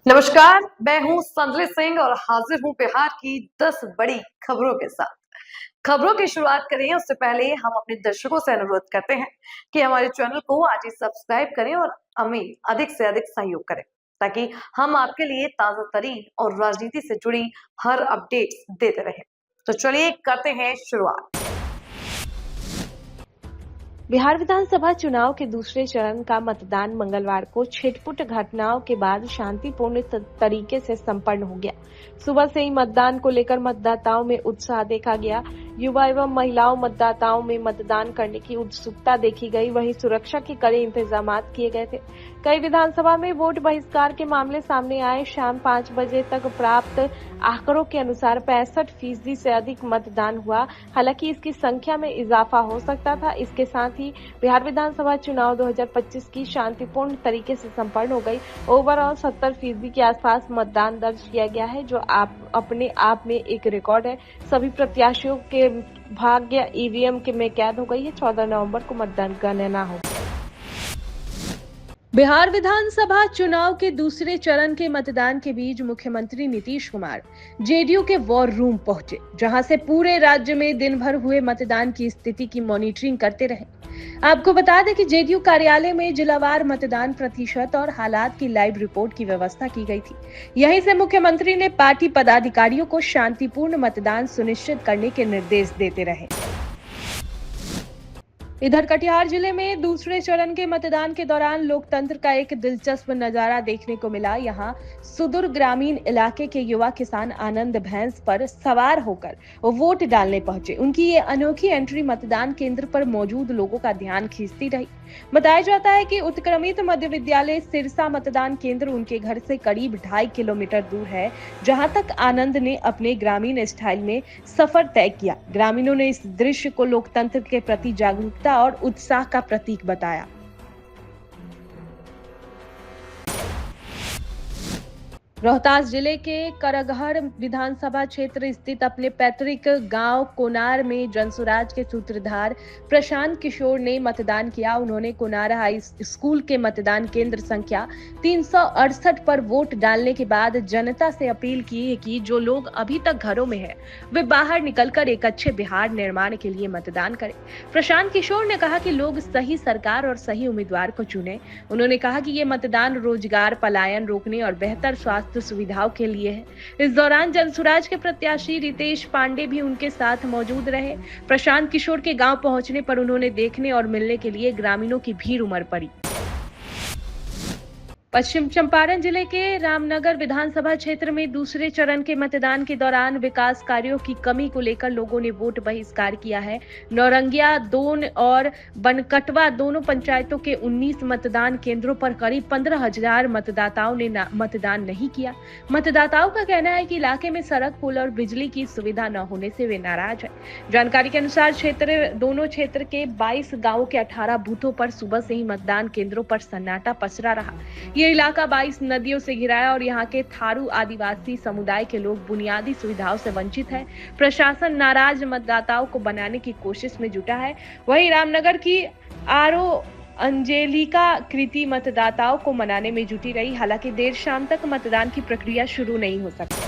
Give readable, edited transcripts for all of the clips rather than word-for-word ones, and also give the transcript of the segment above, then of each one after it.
नमस्कार, मैं हूं संजय सिंह और हाजिर हूं बिहार की 10 बड़ी खबरों के साथ। खबरों की शुरुआत करें उससे पहले हम अपने दर्शकों से अनुरोध करते हैं कि हमारे चैनल को आज ही सब्सक्राइब करें और हमें अधिक से अधिक सहयोग करें ताकि हम आपके लिए ताजा तरीन और राजनीति से जुड़ी हर अपडेट्स देते रहें। तो चलिए करते हैं शुरुआत। बिहार विधानसभा चुनाव के दूसरे चरण का मतदान मंगलवार को छिटपुट घटनाओं के बाद शांतिपूर्ण तरीके से संपन्न हो गया। सुबह से ही मतदान को लेकर मतदाताओं में उत्साह देखा गया। युवा एवं महिलाओं मतदाताओं में मतदान करने की उत्सुकता देखी गई। वहीं सुरक्षा के कड़े इंतजाम किए गए थे। कई विधानसभा में वोट बहिष्कार के मामले सामने आए। शाम 5 बजे तक प्राप्त आंकड़ों के अनुसार 65% से अधिक मतदान हुआ। हालांकि इसकी संख्या में इजाफा हो सकता था। इसके साथ ही बिहार विधानसभा चुनाव 2025 की शांतिपूर्ण तरीके से संपन्न हो गई। ओवरऑल 70% के आसपास मतदान दर्ज किया गया है, जो अपने आप में एक रिकॉर्ड है। सभी प्रत्याशियों के भाग्य ईवीएम में कैद हो गई है। 14 नवंबर को मतदान गणना होगी। बिहार विधानसभा चुनाव के दूसरे चरण के मतदान के बीच मुख्यमंत्री नीतीश कुमार जेडीयू के वॉर रूम पहुंचे, जहां से पूरे राज्य में दिन भर हुए मतदान की स्थिति की मॉनिटरिंग करते रहे। आपको बता दें कि जेडीयू कार्यालय में जिलावार मतदान प्रतिशत और हालात की लाइव रिपोर्ट की व्यवस्था की गई थी। यहीं से मुख्यमंत्री ने पार्टी पदाधिकारियों को शांतिपूर्ण मतदान सुनिश्चित करने के निर्देश देते रहे। इधर कटिहार जिले में दूसरे चरण के मतदान के दौरान लोकतंत्र का एक दिलचस्प नजारा देखने को मिला। यहां सुदूर ग्रामीण इलाके के युवा किसान आनंद भैंस पर सवार होकर वोट डालने पहुंचे। उनकी ये अनोखी एंट्री मतदान केंद्र पर मौजूद लोगों का ध्यान खींचती रही। बताया जाता है कि उत्क्रमित मध्य विद्यालय सिरसा मतदान केंद्र उनके घर से करीब 2.5 किलोमीटर दूर है, जहां तक आनंद ने अपने ग्रामीण स्टाइल में सफर तय किया। ग्रामीणों ने इस दृश्य को लोकतंत्र के प्रति जागरूकता और उत्साह का प्रतीक बताया। रोहतास जिले के करगहर विधानसभा क्षेत्र स्थित अपने पैतृक गांव कोनार में जनसुराज के सूत्रधार प्रशांत किशोर ने मतदान किया। उन्होंने कोनार हाई स्कूल के मतदान केंद्र संख्या 368 पर वोट डालने के बाद जनता से अपील की है कि जो लोग अभी तक घरों में हैं, वे बाहर निकलकर एक अच्छे बिहार निर्माण के लिए मतदान करें। प्रशांत किशोर ने कहा कि लोग सही सरकार और सही उम्मीदवार को चुने। उन्होंने कहा कि ये मतदान रोजगार पलायन रोकने और बेहतर स्वास्थ्य सुविधाओं के लिए है। इस दौरान जनसुराज के प्रत्याशी रितेश पांडे भी उनके साथ मौजूद रहे। प्रशांत किशोर के गांव पहुंचने पर उन्होंने देखने और मिलने के लिए ग्रामीणों की भीड़ उमड़ पड़ी। पश्चिम चंपारण जिले के रामनगर विधानसभा क्षेत्र में दूसरे चरण के मतदान के दौरान विकास कार्यों की कमी को लेकर लोगों ने वोट बहिष्कार किया है। नौरंगिया दोन और बनकटवा दोनों पंचायतों के 19 मतदान केंद्रों पर करीब 15,000 मतदाताओं ने मतदान नहीं किया। मतदाताओं का कहना है कि इलाके में सड़क, पुल और बिजली की सुविधा न होने से वे नाराज है। जानकारी के अनुसार दोनों क्षेत्र के 22 गाँवों के 18 बूथों पर सुबह से ही मतदान केंद्रों पर सन्नाटा पसरा रहा। ये इलाका 22 नदियों से घिरा है और यहाँ के थारू आदिवासी समुदाय के लोग बुनियादी सुविधाओं से वंचित है। प्रशासन नाराज मतदाताओं को बनाने की कोशिश में जुटा है। वहीं रामनगर की आरओ अंजेलिका कृति मतदाताओं को मनाने में जुटी रही। हालांकि देर शाम तक मतदान की प्रक्रिया शुरू नहीं हो सकी।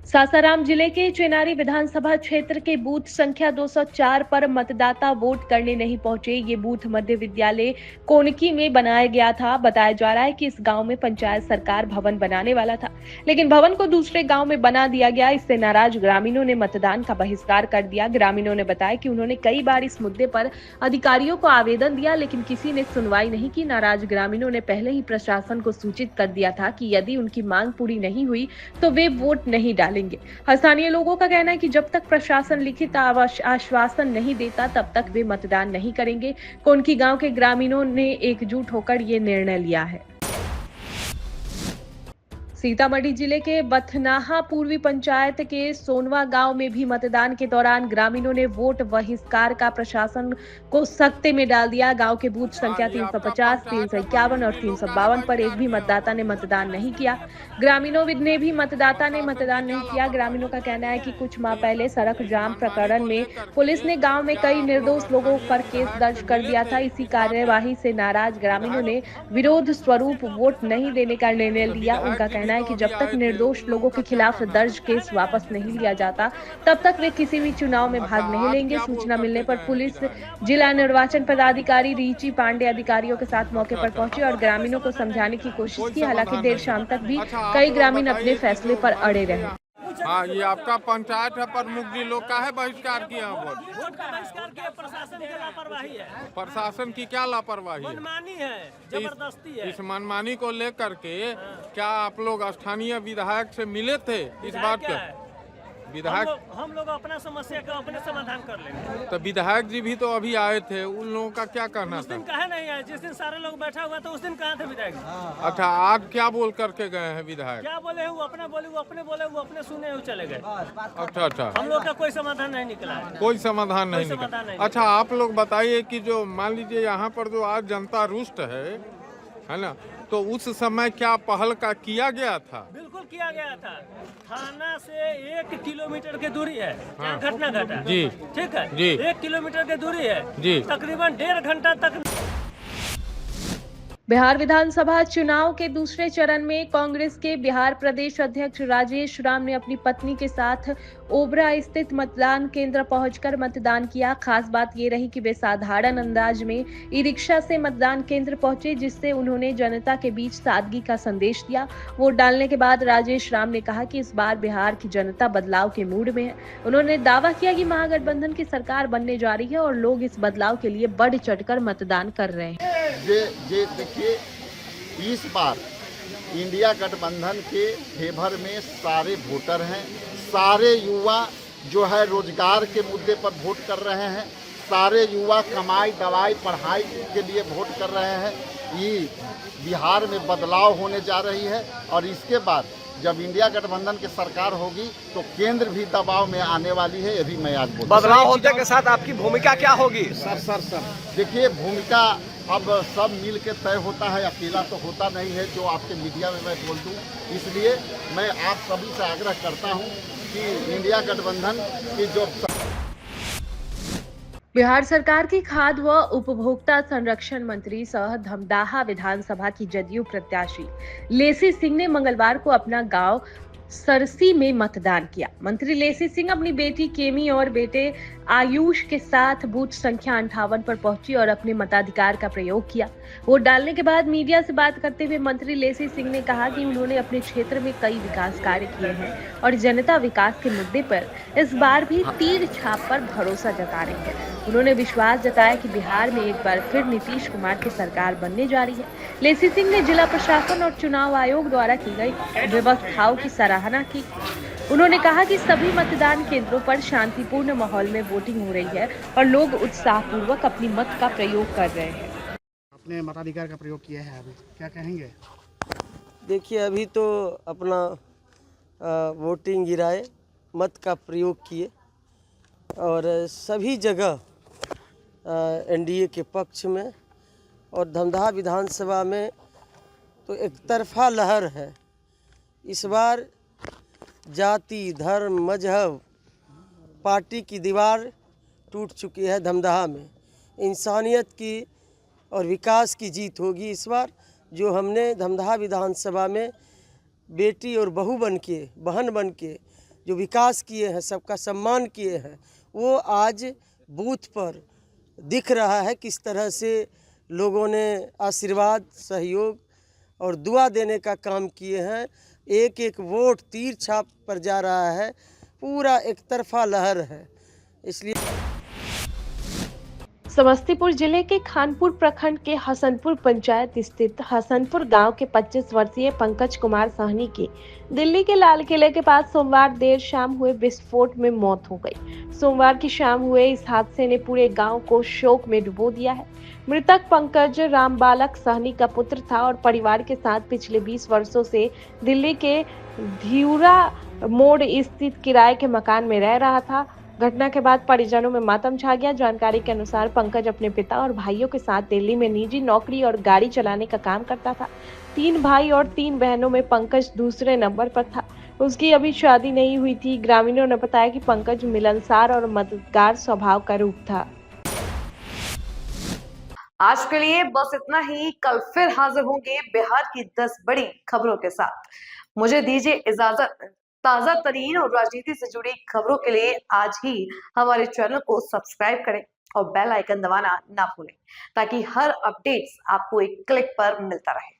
सासाराम जिले के चेनारी विधानसभा क्षेत्र के बूथ संख्या 204 पर मतदाता वोट करने नहीं पहुंचे। ये बूथ मध्य विद्यालय कोनकी में बनाया गया था। बताया जा रहा है कि इस गांव में पंचायत सरकार भवन बनाने वाला था, लेकिन भवन को दूसरे गांव में बना दिया गया। इससे नाराज ग्रामीणों ने मतदान का बहिष्कार कर दिया। ग्रामीणों ने बताया कि उन्होंने कई बार इस मुद्दे पर अधिकारियों को आवेदन दिया, लेकिन किसी ने सुनवाई नहीं की। नाराज ग्रामीणों ने पहले ही प्रशासन को सूचित कर दिया था कि यदि उनकी मांग पूरी नहीं हुई तो वे वोट नहीं डालेंगे। स्थानीय लोगों का कहना है कि जब तक प्रशासन लिखित आश्वासन नहीं देता तब तक वे मतदान नहीं करेंगे। कोनकी गांव के ग्रामीणों ने एकजुट होकर ये निर्णय लिया है। सीतामढ़ी जिले के बथनाहा पूर्वी पंचायत के सोनवा गांव में भी मतदान के दौरान ग्रामीणों ने वोट बहिष्कार का प्रशासन को सख्ते में डाल दिया। गांव के बूथ संख्या 350, 351 और 352 पर एक भी मतदाता ने मतदान नहीं किया। ग्रामीणों ने भी मतदाता ने मतदान नहीं किया। ग्रामीणों का कहना है कि कुछ माह पहले सड़क जाम प्रकरण में पुलिस ने गाँव में कई निर्दोष लोगों पर केस दर्ज कर दिया था। इसी कार्यवाही से नाराज ग्रामीणों ने विरोध स्वरूप वोट नहीं देने का निर्णय लिया। उनका कहना है कि जब तक निर्दोष लोगों के खिलाफ दर्ज केस वापस नहीं लिया जाता तब तक वे किसी भी चुनाव में भाग नहीं लेंगे। सूचना मिलने पर पुलिस जिला निर्वाचन पदाधिकारी रीची पांडे अधिकारियों के साथ मौके पर पहुंची और ग्रामीणों को समझाने की कोशिश की। हालांकि देर शाम तक भी कई ग्रामीण अपने फैसले पर अड़े रहे। हाँ, ये आपका पंचायत है, पर मुगली लोग का है बहिष्कार किया वोट का बहिष्कार किया। प्रशासन की लापरवाही है, प्रशासन की क्या लापरवाही है? मनमानी है, जबरदस्ती है। इस मनमानी को लेकर के क्या आप लोग स्थानीय विधायक से मिले थे इस बात के? विधायक हम लोग अपना समस्या का अपने समाधान कर लेंगे। तो विधायक जी भी तो अभी आए थे, उन लोगों का क्या कहना उस था? दिन कहे नहीं आए, जिस दिन सारे लोग बैठा हुआ था उस दिन कहाँ थे विधायक? अच्छा, आज क्या बोल करके गए हैं विधायक? क्या बोले? वो अपने बोले, वो अपने बोले, वो अपने सुने, वो चले गए। अच्छा अच्छा, हम लोग का कोई समाधान नहीं निकला है। कोई समाधान नहीं समाधान निकला। नहीं अच्छा, आप लोग बताइए कि जो मान लीजिए यहाँ पर जो आज जनता रुष्ट है ना, तो उस समय क्या पहल का किया गया था? बिल्कुल किया गया था। थाना से 1 किलोमीटर की दूरी है जहाँ घटना घटा जी, ठीक है जी, 1 किलोमीटर की दूरी है जी। तकरीबन 1.5 घंटा तक। बिहार विधानसभा चुनाव के दूसरे चरण में कांग्रेस के बिहार प्रदेश अध्यक्ष राजेश राम ने अपनी पत्नी के साथ ओबरा स्थित मतदान केंद्र पहुंचकर मतदान किया। खास बात ये रही कि वे साधारण अंदाज में ई रिक्शा से मतदान केंद्र पहुंचे, जिससे उन्होंने जनता के बीच सादगी का संदेश दिया। वोट डालने के बाद राजेश राम ने कहा कि इस बार बिहार की जनता बदलाव के मूड में है। उन्होंने दावा किया कि महागठबंधन की सरकार बनने जा रही है और लोग इस बदलाव के लिए बढ़ चढ़कर मतदान कर रहे हैं। देखिए, इस बार इंडिया गठबंधन के फेवर में सारे वोटर हैं, सारे युवा जो है रोजगार के मुद्दे पर वोट कर रहे हैं, सारे युवा कमाई दवाई पढ़ाई के लिए वोट कर रहे हैं। ये बिहार में बदलाव होने जा रही है और इसके बाद जब इंडिया गठबंधन की सरकार होगी तो केंद्र भी दबाव में आने वाली है। ये भी मैं आज बोल, बदलाव होने के साथ आपकी भूमिका क्या होगी? सर देखिए, भूमिका अब सब मिल के तय होता है, अकेला तो होता नहीं है जो आपके मीडिया में मैं बोल दूं। इसलिए मैं आप सभी से आग्रह करता हूं कि इंडिया गठबंधन की जो बिहार सरकार की खाद्य व उपभोक्ता संरक्षण मंत्री सह धमदाहा विधानसभा की जदयू प्रत्याशी लेसी सिंह ने मंगलवार को अपना गांव सरसी में मतदान किया। मंत्री लेसी सिंह अपनी बेटी केमी और बेटे आयुष के साथ बूथ संख्या 58 पर पहुंची और अपने मताधिकार का प्रयोग किया। वोट डालने के बाद मीडिया से बात करते हुए मंत्री लेसी सिंह ने कहा कि उन्होंने अपने क्षेत्र में कई विकास कार्य किए हैं और जनता विकास के मुद्दे पर इस बार भी तीर छाप पर भरोसा जता रही है। उन्होंने विश्वास जताया कि बिहार में एक बार फिर नीतीश कुमार की सरकार बनने जा रही है। लेसी सिंह ने जिला प्रशासन और चुनाव आयोग द्वारा की गई व्यवस्थाओं की सराहना की। उन्होंने कहा कि सभी मतदान केंद्रों पर शांतिपूर्ण माहौल में वोटिंग हो रही है और लोग उत्साहपूर्वक अपनी मत का प्रयोग कर रहे हैं। अपने मताधिकार का प्रयोग किया है, अभी क्या कहेंगे? देखिए, अभी तो अपना वोटिंग गिराए, मत का प्रयोग किए और सभी जगह एनडीए के पक्ष में और धमदाहा विधानसभा में तो एक तरफा लहर है। इस बार जाति धर्म मजहब पार्टी की दीवार टूट चुकी है। धमदाहा में इंसानियत की और विकास की जीत होगी इस बार। जो हमने धमदाहा विधानसभा में बेटी और बहू बन के बहन बन के जो विकास किए हैं, सबका सम्मान किए हैं, वो आज बूथ पर दिख रहा है। किस तरह से लोगों ने आशीर्वाद सहयोग और दुआ देने का काम किए हैं। एक एक वोट तीर छाप पर जा रहा है, पूरा एक तरफा लहर है। इसलिए समस्तीपुर जिले के खानपुर प्रखंड के हसनपुर पंचायत स्थित हसनपुर गांव के 25 वर्षीय पंकज कुमार साहनी की दिल्ली के लाल किले के पास सोमवार देर शाम हुए विस्फोट में मौत हो गई। सोमवार की शाम हुए इस हादसे ने पूरे गांव को शोक में डुबो दिया है। मृतक पंकज राम बालक साहनी का पुत्र था और परिवार के साथ पिछले 20 वर्षों से दिल्ली के धिउरा मोड़ स्थित किराए के मकान में रह रहा था। घटना के बाद परिजनों में मातम छा गया। जानकारी के अनुसार पंकज अपने पिता और भाइयों के साथ दिल्ली में निजी नौकरी और गाड़ी चलाने का काम करता था। 3 भाई और 3 बहनों में पंकज दूसरे नंबर पर था। उसकी अभी शादी नहीं हुई थी। ग्रामीणों ने बताया कि पंकज मिलनसार और मददगार स्वभाव का रूप था। आज के लिए बस इतना ही। कल फिर हाजिर होंगे बिहार की 10 बड़ी खबरों के साथ। मुझे दीजिए इजाजत। ताजा तरीन और राजनीति से जुड़ी खबरों के लिए आज ही हमारे चैनल को सब्सक्राइब करें और बेल आइकन दबाना ना भूलें ताकि हर अपडेट्स आपको एक क्लिक पर मिलता रहे।